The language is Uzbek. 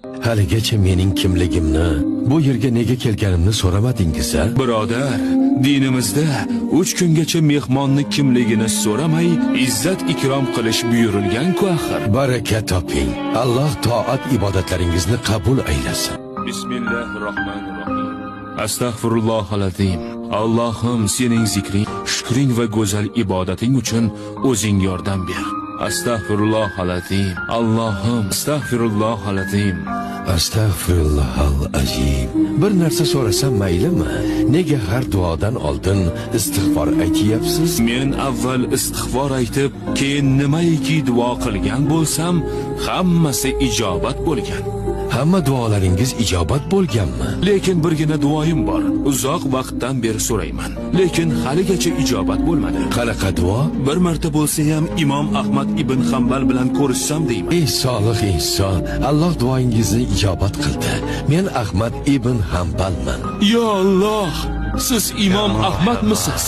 Haligacha mening kimligimni, bu yerga nega kelganimni so'ramadingiz-a? Birodar, dinimizda 3 kungacha mehmonni kimligini so'ramay izzat ikrom qilish buyurilgan-ku axir. Baraka toping. Alloh toat ibodatlaringizni qabul aylasin. Bismillahirrohmanirrohim. Astag'firullohal-azim. Allohim sening zikring, shukring va go'zal ibodating uchun o'zing yordam ber. Astag'firullohal-azim. Allohim, astag'firullohal-azim. Astag'firullohal azim. Bir narsa so'rasam maylimi? Nega har duodan oldin istig'for aytyapsiz? Men avval istig'for aytib, keyin nimaiki duo qilgan bo'lsam, hammasi ijobat bo'lgan. Hamma duolaringiz ijobat bo'lganmi? Lekin birgina duoyim bor. Uzoq vaqtdan beri so'rayman, lekin haligacha ijobat bo'lmadi. Qanaqa duo? Bir marta bo'lsa ham Imom Ahmad ibn Hanbal bilan ko'rishsam deyman. Ey solih inson, Alloh duoingizni ijobat qildi. Men Ahmad ibn Hanbalman. Ya Alloh, siz Imom Ahmadmisiz?